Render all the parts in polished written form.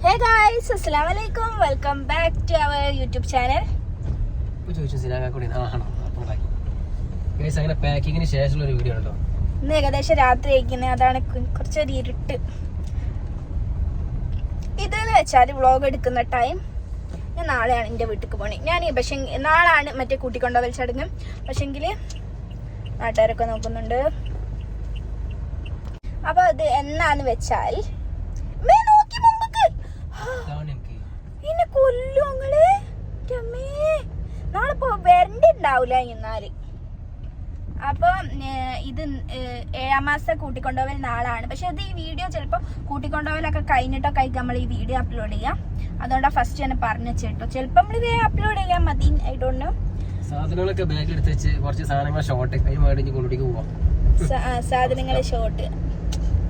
Hey guys, Assalamualaikum. Welcome back to our YouTube channel. അങ്ങനെ പാക്കിങ്ങിന് ശേഷമുള്ള ഒരു വീഡിയോ ഉണ്ടോ? ഇന്ന് ഏകദേശം രാത്രി ആയിരിക്കുന്നത്, അതാണ് കുറച്ചൊരു ഇരുട്ട്. ഇതെന്ന് വെച്ചാൽ വ്ളോഗ് എടുക്കുന്ന ടൈം ഞാൻ നാളെയാണ് എൻ്റെ വീട്ടിലേക്ക് പോണേ. ഞാൻ പക്ഷേ നാളാണ് മറ്റേ കൂട്ടിക്കൊണ്ടുപോകൽ ചടങ്ങ്. പക്ഷെങ്കിൽ നാട്ടുകാരൊക്കെ നോക്കുന്നുണ്ട്. അപ്പോൾ അത് എന്നാന്ന് വെച്ചാൽ എന്നെ കൊല്ലും നിങ്ങള്. നാളെ ഇപ്പൊ വരണ്ടുണ്ടാവൂല. എന്നാല് അപ്പൊ ഇത് 7ാം മാസത്തെ കൂട്ടിക്കൊണ്ടുപോകൽ നാളാണ്. പക്ഷെ ഇത് ഈ വീഡിയോ ചിലപ്പോൾ കൂട്ടിക്കൊണ്ടുപോകലൊക്കെ കഴിഞ്ഞിട്ടൊക്കെ ആയിരിക്കും നമ്മൾ ഈ വീഡിയോ അപ്ലോഡ് ചെയ്യാം. അതുകൊണ്ടാണ് ഫസ്റ്റ് ഞാൻ പറഞ്ഞു വെച്ചിട്ടോ. ചിലപ്പോൾ നമ്മൾ ഇത് അപ്ലോഡ് ചെയ്യാൻ മതി. I don't know. സാധനങ്ങളൊക്കെ ബാഗ് എടുത്ത് വെച്ച് കുറച്ച് സാധനങ്ങൾ ഷോർട്ട് പോവാം. സാധനങ്ങള് ഷോർട്ട്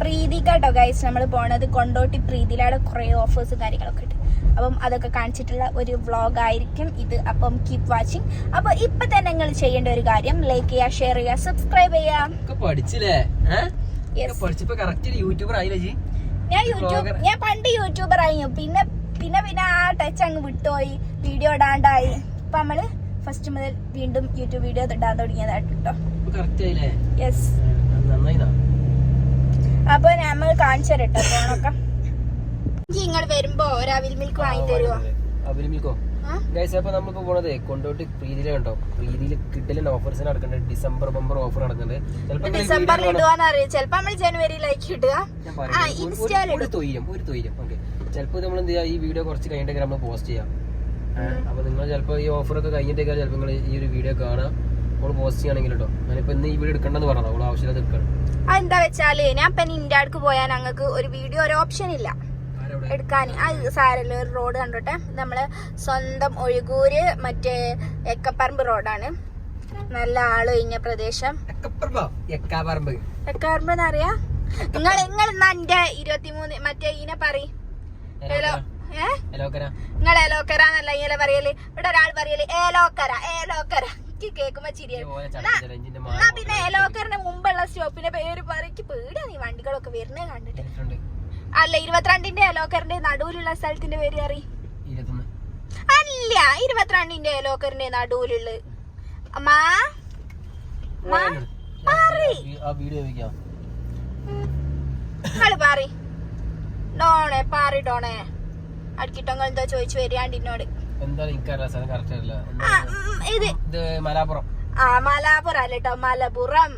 പ്രീതിക്കാട്ടോ ഗൈസ് നമ്മൾ പോണത്. കൊണ്ടോട്ടി പ്രീതിയിലാണ് കുറെ ഓഫേഴ്സും കാര്യങ്ങളൊക്കെ ഉണ്ട്. അപ്പം അതൊക്കെ കാണിച്ചിട്ടുള്ള ഒരു വ്ളോഗ് ആയിരിക്കും ഇത്. അപ്പം കീപ് വാച്ചിങ്. അപ്പൊ ഇപ്പൊ തന്നെ നിങ്ങൾ ചെയ്യേണ്ട ഒരു കാര്യം ലൈക്ക് ചെയ്യുക, ഷെയർ ചെയ്യുക, സബ്സ്ക്രൈബ് ചെയ്യാം. ഞാൻ പണ്ട് യൂട്യൂബർ ആയിരുന്നു. പിന്നെ ആ ടച്ച് അങ്ങ് വിട്ടുപോയി. വീഡിയോ ഇടാണ്ടായി. ഇപ്പൊ നമ്മള് ഫസ്റ്റ് മുതൽ വീണ്ടും യൂട്യൂബ് വീഡിയോ ഇടാൻ തുടങ്ങിയതായിട്ട് കേട്ടോ. യെസ്. അപ്പൊ നമ്മൾ കാണിച്ചു തരട്ടോ ഫോണൊക്കെ. നിങ്ങൾ വരുമ്പോ ഒരു അവിൽ മിൽക്ക് വാങ്ങി തരുമോ? അവിൽ മിൽക്കോ ഗൈസ്? അപ്പൊ നമ്മളിപ്പോ പോണത് കൊണ്ടോട്ടി പ്രീതിയിലെ കണ്ടോ. പ്രീതിയില് കിട്ടലിന് ഓഫേഴ്സിന് നടക്കുന്നുണ്ട്. ഡിസംബർ ബമ്പർ ഓഫർ നടക്കുന്നുണ്ട്. ഡിസംബറിൽ ഇടുവാന്നറിയാം. ചിലപ്പോ നമ്മൾ ജനുവരിയിലേക്ക് ഇടുക. ഒരു തൊയ്യം ഓക്കെ. ചിലപ്പോ നമ്മൾ എന്ത് ചെയ്യാം, ഈ വീഡിയോ കുറച്ച് കഴിഞ്ഞിട്ടൊക്കെ നമ്മൾ പോസ്റ്റ് ചെയ്യാം. അപ്പൊ നിങ്ങൾ ചിലപ്പോ ഈ ഓഫറൊക്കെ കഴിഞ്ഞിട്ടൊക്കെ ചിലപ്പോൾ നിങ്ങൾ ഈ ഒരു വീഡിയോ കാണാം. നമ്മൾ പോസ്റ്റ് ചെയ്യണമെങ്കിൽ കേട്ടോ. ഞാനിപ്പോ ഇന്ന് ഈ വീഡിയോ എടുക്കണ്ടെന്ന് പറഞ്ഞത് അവള് ആവശ്യമില്ലാതെ എടുക്കണം. അതെന്താ വെച്ചാല് ഞാൻ ഇപ്പൊ ഇന്ത്യ അടുക്ക് പോയാൽ ഞങ്ങൾക്ക് ഒരു വീഡിയോ ഒരു ഓപ്ഷൻ ഇല്ല എടുക്കാൻ. അത് സാരല്ല, ഒരു റോഡ് കണ്ടോട്ടെ. നമ്മള് സ്വന്തം ഒഴുകൂര് മറ്റേ എക്കപ്പറമ്പ് റോഡാണ്. നല്ല ആള് കഴിഞ്ഞ പ്രദേശം. എക്കാപ്പറമ്പ് എന്നറിയാ നിങ്ങൾ എന്റെ 23 മറ്റേ ഈനെ പറയും. നിങ്ങൾ ഏലോക്കര എന്നല്ല ഇങ്ങനെ പറയല്. ഇവിടെ ഒരാൾ പറയല് ഏലോക്കര. കേക്കുമ്പോ ചിരിയാണ്. പിന്നെ ഏലോക്കറിന്റെ മുമ്പുള്ള സ്റ്റോപ്പിന്റെ പേര് പറയ്ക്ക് പേടിയാ. നീ വണ്ടികളൊക്കെ വരുന്നേ കണ്ടിട്ട്. അല്ല 22ന്റെ ഏലോക്കറിന്റെ നടുവിലുള്ള സ്ഥലത്തിന്റെ പേര് അറിയ? അല്ല 22ന്റെ ഏലോക്കറിന്റെ നടുവിലുള്ള ഡോണേ ഡോണേ അടുക്കിട്ടോങ്ങൾ എന്തോ ചോദിച്ചു വരികയാണ്ടിനോട്. മലപ്പുറം അല്ല കേട്ടോ, മലപ്പുറം.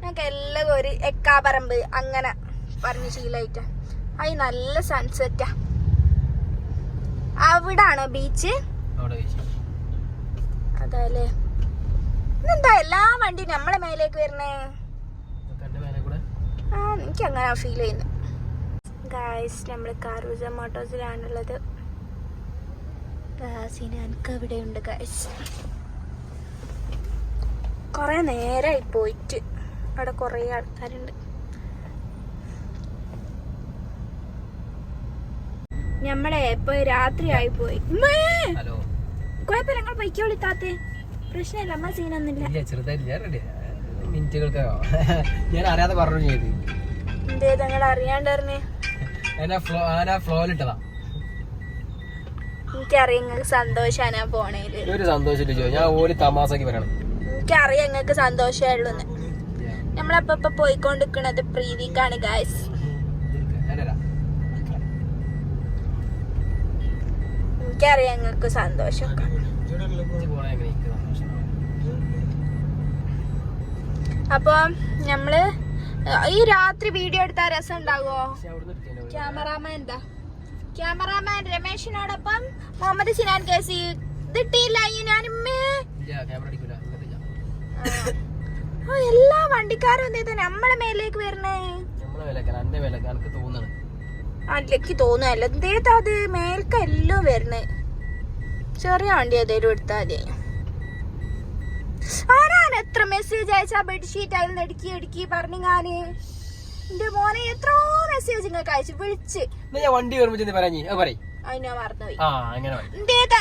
ഞങ്ങക്ക് എല്ലാം ഒരു എക്കാപ്പറമ്പ് അങ്ങനെ പറഞ്ഞ് ശീലായിട്ടാ. അത് നല്ല സൺസെറ്റാ. അവിടാണോ ബീച്ച്? അതല്ലേ. എന്താ എല്ലാ വണ്ടി നമ്മളെ മേലേക്ക് വരണേ? എനിക്ക് അങ്ങനെ ഫീൽ ചെയ്യുന്നു. ഗായ്സ് നമ്മള് കാറൂസ മോട്ടോഴ്സിലാണുള്ളത്. സിനാൻക്ക് അവിടെ ഉണ്ട് ഗായ്സ്. കൊറേ നേരമായി പോയിട്ട്. അവിടെ കൊറേ ആൾക്കാരുണ്ട്. ഞമ്മളെ ഇപ്പൊ രാത്രി ആയി പോയി. കുഴപ്പമില്ല, ഞങ്ങൾ ബൈക്ക് വിളിത്താത്തേ പ്രശ്നമില്ല. അമ്മ സീനൊന്നുമില്ല. ഞാൻ അറിയാതെ പറഞ്ഞു ചെയ്ത്. എന്തേ നിങ്ങൾ അറിയാണ്ടറിഞ്ഞേ? എനിക്കറിയാം നിങ്ങൾക്ക് സന്തോഷാണ് ഞാൻ പോണേല്. എനിക്കറിയാം നിങ്ങൾക്ക് സന്തോഷമുള്ളൂന്ന്. നമ്മളപ്പോ പോയിക്കൊണ്ടിരിക്കണത് പ്രീതിക്കാണ് ഗായ്സ്. എനിക്കറിയാം നിങ്ങൾക്ക് സന്തോഷം. അപ്പൊ നമ്മള് ഈ രാത്രി വീഡിയോ എടുത്താൽ രസം ഉണ്ടാകുമോ? ക്യാമറാമാൻ രമേശിനോടൊപ്പം മുഹമ്മദ് സിനാൻ കേസി ഇതിട്ടില്ല. എല്ലാ വണ്ടിക്കാരും എന്തേത് നമ്മളെ മേലേക്ക് വരണേ? അതിലേക്ക് തോന്നുന്നല്ല. എന്തേത് അത് മേൽക്ക് എല്ലാം വരണേ. ചെറിയ വണ്ടി ഏതേലും എടുത്താൽ മതി. ആരാണ് എത്ര മെസ്സേജ് അയച്ചാ ബെഡ്ഷീറ്റ് അതിൽ നിന്ന് ഇടുക്കി പറഞ്ഞു. ഞാന് എന്റെ മോനെ എത്രയോ മെസ്സേജ് നിങ്ങൾക്ക് അയച്ചു വിളിച്ച്. വണ്ടി അതിനാ മറന്നുപോയി.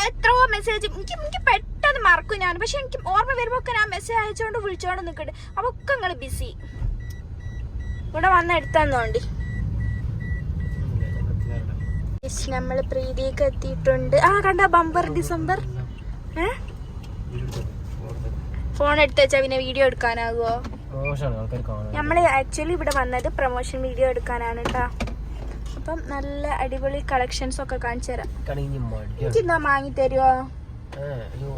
എത്രയോ മെസ്സേജ് എനിക്ക് പെട്ടെന്ന് മറക്കും ഞാൻ. പക്ഷെ എനിക്ക് ഓർമ്മ വരുമ്പോ ഞാൻ മെസ്സേജ് അയച്ചോണ്ട് വിളിച്ചോണ്ട് നിക്കണ്ട്. അപ്പൊ ഒക്കെ നിങ്ങള് ബിസി. ഇവിടെ വന്ന് എടുത്തന്നോണ്ടി. ഗൈസ് നമ്മൾ പ്രീതിയൊക്കെ എത്തിയിട്ടുണ്ട്. കണ്ട ബമ്പർ ഡിസംബർ. ഫോൺ എടുത്ത് വെച്ചാ പിന്നെ വീഡിയോ എടുക്കാനാകുമോ? നമ്മള് ആക്ച്വലി ഇവിടെ വന്നത് പ്രൊമോഷൻ വീഡിയോ എടുക്കാനാണ് കേട്ടോ. അപ്പം നല്ല അടിപൊളി കളക്ഷൻസ് ഒക്കെ കാണിച്ചു തരാം. എനിക്കെന്നാ വാങ്ങി തരുമോ?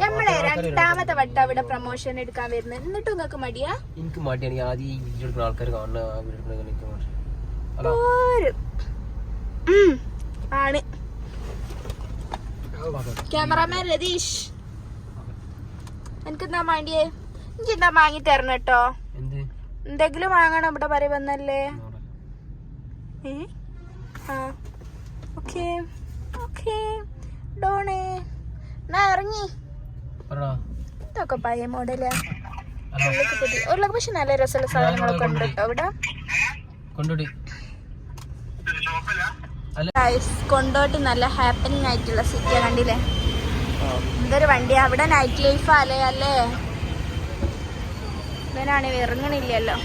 നമ്മളെ രണ്ടാമത്തെ വട്ടം ഇവിടെ പ്രൊമോഷൻ എടുക്കാൻ വരുന്നത്. എന്നിട്ട് നിങ്ങൾക്ക് മടിയാ? എനിക്ക് മടിയാണ്. ആദ്യം ഈ വീഡിയോ എടുക്കുന്ന ആൾക്കാർ കാണുന്ന ആണ്. ക്യാമറാമാൻ രതീഷ് എനിക്കെന്താ വേണ്ടിയേ? എനിക്കെന്താ വാങ്ങി തരണം കേട്ടോ. എന്തെങ്കിലും വാങ്ങണം ഇവിടെ പറയുന്നല്ലേ. ഓക്കേ ഓക്കേ ഡോണേ എന്നാ ഇറങ്ങി. ഇതൊക്കെ പഴയ മോഡലാ. ഉരുളക്ക് പക്ഷെ നല്ല രസമുള്ള സാധനങ്ങളൊക്കെ ഉണ്ട് കേട്ടോ ഇവിടെ. കൊണ്ടോട്ടി നല്ല ഹാപ്പനിങ് ആയിട്ടുള്ള സിറ്റിയാ. കണ്ടില്ലേ എന്തൊരു വണ്ടിയാ. അവിടെ നൈറ്റ് ലൈഫ് അല്ലേ. ഇവനാണെങ്കിൽ ഇറങ്ങണില്ലല്ലോ.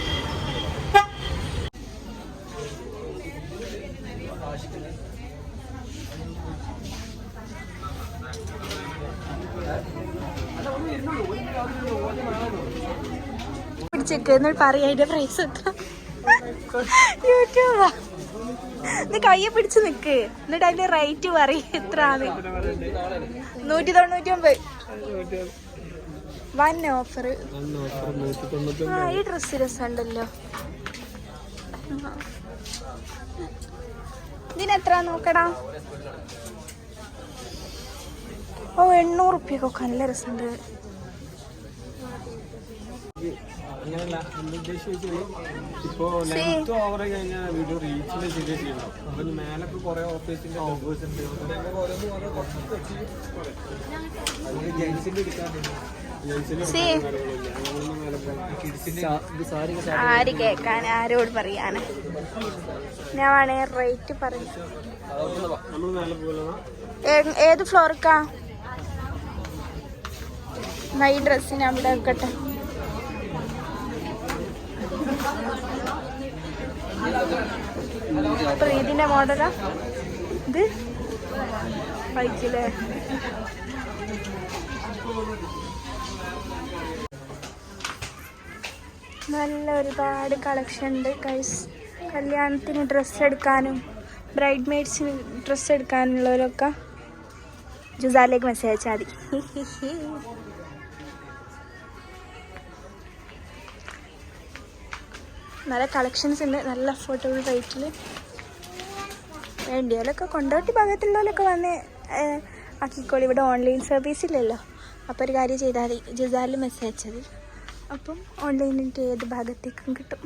പിടിച്ചേക്ക് എന്നിട്ട് പറയാ അതിന്റെ പ്രൈസ് എത്ര. യൂട്യൂബാ ഇത് കയ്യെ പിടിച്ച് നിക്ക് എന്നിട്ട് അതിന്റെ റേറ്റ് പറയും എത്രയാണ്. 199. One offer. ഈ ഡ്രസ് രസമുണ്ടല്ലോ. ഇതിനെത്ര നോക്കടാ. 800 റുപ്യക്കൊക്കെ നല്ല രസമുണ്ട്. ഇപ്പോ ലെങ്ത് ഓവർ കഴിഞ്ഞാൽ വീഡിയോ റീച്ചിൽ ശരിയാ ചെയ്യണം. അപ്പൊ മേലൊക്കെ കുറെ ഓഫേഴ്സിന്റെ ഓഫേഴ്സ് ഉണ്ട്. ആര് കേക്കാൻ ആരോട് പറയാന്. ഞാൻ വേണേ റേറ്റ് പറയും. ഏത് ഫ്ലോർക്കാ ഈ ഡ്രസ്സിന് അവിടെ വെക്കട്ടെ. പ്രീതിന്റെ മോഡലാ ഇത്. വൈക്കില്ലേ നല്ല ഒരുപാട് കളക്ഷൻ ഉണ്ട് ഗൈസ്. കല്യാണത്തിന് ഡ്രസ്സ് എടുക്കാനും ബ്രൈഡ് മെയ്ഡ്സിന് ഡ്രസ്സ് എടുക്കാനുള്ളവരൊക്കെ ജുസാലേക്ക് മെസ്സേജ് അയച്ചാൽ മതി. നല്ല കളക്ഷൻസ് ഉണ്ട്. നല്ല അഫോർഡബിൾ റേറ്റിൽ വേണ്ടിയാലൊക്കെ കൊണ്ടോട്ടി ഭാഗത്തുള്ളവരൊക്കെ വന്ന് ആക്കിക്കോളി. ഇവിടെ ഓൺലൈൻ സർവീസ് ഇല്ലല്ലോ. അപ്പോൾ ഒരു കാര്യം ചെയ്താൽ മതി, ജിസാലിൽ മെസ്സേജ് അയച്ചാൽ മതി. അപ്പം ഓൺലൈനിട്ട് ഏത് ഭാഗത്തേക്കും കിട്ടും.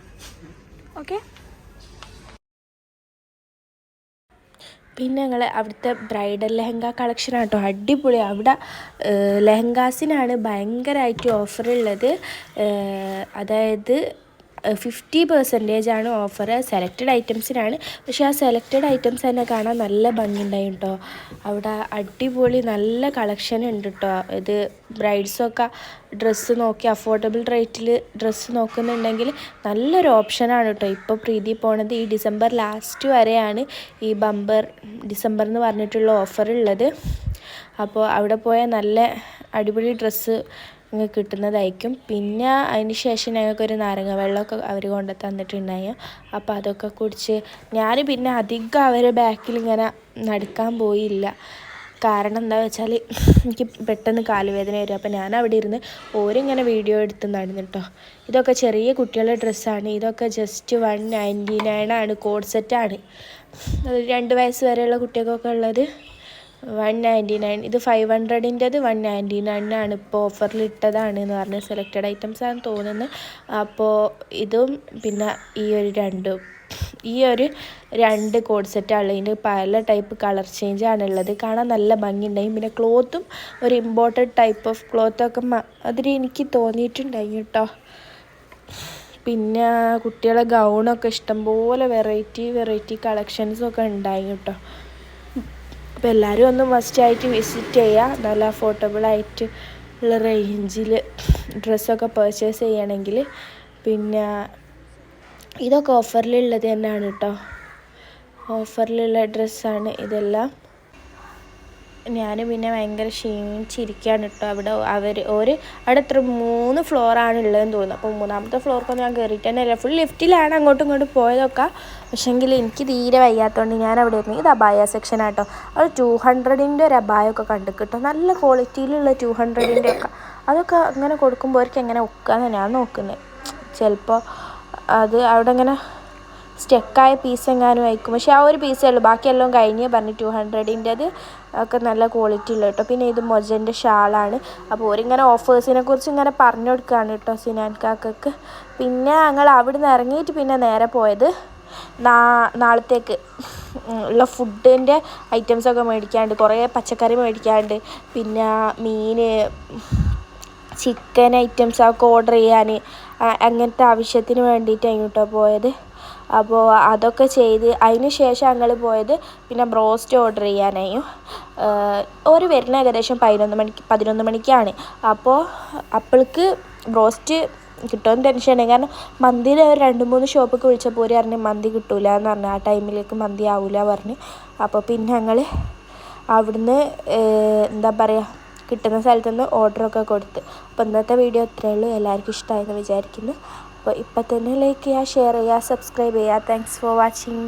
ഓക്കെ. പിന്നെ ഞങ്ങൾ അവിടുത്തെ ബ്രൈഡൽ ലെഹങ്ക കളക്ഷനാണ് കേട്ടോ. അടിപൊളി. അവിടെ ലെഹങ്കാസിനാണ് ഭയങ്കരമായിട്ട് ഓഫറുള്ളത്. അതായത് 50% ഓഫർ സെലക്റ്റഡ് ഐറ്റംസിനാണ്. പക്ഷേ ആ സെലക്റ്റഡ് ഐറ്റംസ് തന്നെ കാണാൻ നല്ല ഭംഗിയുണ്ടായി കേട്ടോ. അവിടെ അടിപൊളി നല്ല കളക്ഷൻ ഉണ്ട് കേട്ടോ. ഇത് ബ്രൈഡ്സൊക്കെ ഡ്രസ്സ് നോക്കി അഫോർഡബിൾ റേറ്റിൽ ഡ്രസ്സ് നോക്കുന്നുണ്ടെങ്കിൽ നല്ലൊരു ഓപ്ഷനാണ് കേട്ടോ. ഇപ്പോൾ പ്രീതി പോണത് ഈ ഡിസംബർ ലാസ്റ്റ് വരെയാണ് ഈ ബമ്പർ ഡിസംബർ എന്ന് പറഞ്ഞിട്ടുള്ള ഓഫർ ഉള്ളത്. അപ്പോൾ അവിടെ പോയാൽ നല്ല അടിപൊളി ഡ്രസ്സ് നിങ്ങൾക്ക് കിട്ടുന്നതായിരിക്കും. പിന്നെ അതിന് ശേഷം ഞങ്ങൾക്കൊരു നാരങ്ങ വെള്ളമൊക്കെ അവർ കൊണ്ട് തന്നിട്ടുണ്ടായി. അപ്പോൾ അതൊക്കെ കുടിച്ച് ഞാൻ പിന്നെ അധികം അവരെ ബാക്കിൽ ഇങ്ങനെ നടക്കാൻ പോയില്ല. കാരണം എന്താ വെച്ചാൽ എനിക്ക് പെട്ടെന്ന് കാലുവേദന വരും. അപ്പോൾ ഞാൻ അവിടെ ഇരുന്ന് ഓരിങ്ങനെ വീഡിയോ എടുത്ത് നടന്നു കേട്ടോ. ഇതൊക്കെ ചെറിയ കുട്ടികളുടെ ഡ്രസ്സാണ്. ഇതൊക്കെ ജസ്റ്റ് 199 കോഡ് സെറ്റാണ്. 2 വയസ്സ് വരെയുള്ള കുട്ടികൾക്കൊക്കെ ഉള്ളത് 199. ഇത് 500-ൻ്റെത് 199 ഇപ്പോൾ ഓഫറിൽ ഇട്ടതാണ് എന്ന് പറഞ്ഞ് സെലക്റ്റഡ് ഐറ്റംസ് ആണെന്ന് തോന്നുന്നത്. അപ്പോൾ ഇതും പിന്നെ ഈ ഒരു 2 കോഡ് സെറ്റാണ്. ഇതിൻ്റെ പല ടൈപ്പ് കളർ ചേഞ്ച് ആണുള്ളത്. കാണാൻ നല്ല ഭംഗിയുണ്ടായി. പിന്നെ ക്ലോത്തും ഒരു ഇമ്പോർട്ടഡ് ടൈപ്പ് ഓഫ് ക്ലോത്തൊക്കെ അതിൽ എനിക്ക് തോന്നിയിട്ടുണ്ടായി കേട്ടോ. പിന്നെ കുട്ടികളെ ഗൗണൊക്കെ ഇഷ്ടംപോലെ വെറൈറ്റി കളക്ഷൻസൊക്കെ ഉണ്ടായി കേട്ടോ. അപ്പോൾ എല്ലാവരും ഒന്ന് മസ്റ്റായിട്ട് വിസിറ്റ് ചെയ്യുക. നല്ല അഫോർഡബിൾ ആയിട്ട് ഉള്ള റേഞ്ചിൽ ഡ്രസ്സൊക്കെ പർച്ചേസ് ചെയ്യണമെങ്കിൽ. പിന്നെ ഇതൊക്കെ ഓഫറിലുള്ളത് തന്നെയാണ് കേട്ടോ. ഓഫറിലുള്ള ഡ്രസ്സാണ് ഇതെല്ലാം. ഞാൻ പിന്നെ ഭയങ്കര ക്ഷീണിച്ചിരിക്കുകയാണ് കേട്ടോ. അവിടെ അവിടെ എത്ര 3 ഫ്ലോറാണ് ഉള്ളതെന്ന് തോന്നുന്നു. അപ്പോൾ 3ാമത്തെ ഫ്ലോർക്കൊന്നും ഞാൻ കയറിയിട്ട് തന്നെ ഇല്ല. ഫുൾ ലിഫ്റ്റിലാണ് അങ്ങോട്ടും ഇങ്ങോട്ടും പോയതൊക്കെ. പക്ഷേങ്കിൽ എനിക്ക് തീരെ വയ്യാത്തതുകൊണ്ട് ഞാൻ അവിടെ ഇരുന്നു. ഇത് അബായ സെക്ഷനാട്ടോ. അത് 200ൻ്റെ ഒരു അബായൊക്കെ കണ്ടു കിട്ടും. നല്ല ക്വാളിറ്റിയിലുള്ള 200ൻ്റെ ഒക്കെ. അതൊക്കെ അങ്ങനെ കൊടുക്കുമ്പോൾ അവർക്ക് എങ്ങനെ ഒക്കാന്ന് ഞാൻ നോക്കുന്നത്. ചിലപ്പോൾ അത് അവിടെ ഇങ്ങനെ സ്റ്റെക്കായ പീസ് എങ്ങാനും ആയിരിക്കും. പക്ഷേ ആ ഒരു പീസേ ഉള്ളൂ, ബാക്കിയെല്ലാം കഴിഞ്ഞ് പറഞ്ഞു. 200ൻ്റെത് ഒക്കെ നല്ല ക്വാളിറ്റി ഉള്ള കേട്ടോ. പിന്നെ ഇത് മൊജൻ്റെ ഷാളാണ്. അപ്പോൾ ഓരിങ്ങനെ ഓഫേഴ്സിനെ കുറിച്ച് ഇങ്ങനെ പറഞ്ഞു കൊടുക്കുകയാണ് കേട്ടോ സിനാൻ കാക്കക്ക്. പിന്നെ ഞങ്ങൾ അവിടെ നിന്ന് ഇറങ്ങിയിട്ട് പിന്നെ നേരെ പോയത് നാളത്തേക്ക് ഉള്ള ഫുഡിൻ്റെ ഐറ്റംസൊക്കെ മേടിക്കാണ്ട്, കുറേ പച്ചക്കറി മേടിക്കാണ്ട്, പിന്നെ മീൻ, ചിക്കൻ ഐറ്റംസ് ഒക്കെ ഓർഡർ ചെയ്യാൻ, അങ്ങനത്തെ ആവശ്യത്തിന് വേണ്ടിയിട്ടാണ് കേട്ടോ പോയത്. അപ്പോൾ അതൊക്കെ ചെയ്ത് അതിന് ശേഷം ഞങ്ങൾ പോയത് പിന്നെ ബ്രോസ്റ്റ് ഓർഡർ ചെയ്യാനായി. ഒരു വരുന്ന ഏകദേശം 11 മണിക്കാണ്. അപ്പോൾ അപ്പോൾക്ക് ബ്രോസ്റ്റ് കിട്ടുമെന്ന് ടെൻഷനായി. കാരണം മന്തിയിൽ 2-3 ഷോപ്പൊക്കെ വിളിച്ചപ്പോൾ ഒരു പറഞ്ഞ് മന്തി കിട്ടൂല എന്ന് പറഞ്ഞു. ആ ടൈമിലേക്ക് മന്തി ആവില്ല പറഞ്ഞ്. അപ്പോൾ പിന്നെ ഞങ്ങൾ അവിടുന്ന് എന്താ പറയുക, കിട്ടുന്ന സ്ഥലത്തുനിന്ന് ഓർഡറൊക്കെ കൊടുത്ത്. അപ്പോൾ ഇന്നത്തെ വീഡിയോ ഇത്രയേ ഉള്ളൂ. എല്ലാവർക്കും ഇഷ്ടമായെന്ന് വിചാരിക്കുന്നു. അപ്പോൾ ഇപ്പം തന്നെ ലൈക്ക് ചെയ്യുക, ഷെയർ ചെയ്യുക, സബ്സ്ക്രൈബ് ചെയ്യുക. Thanks for watching.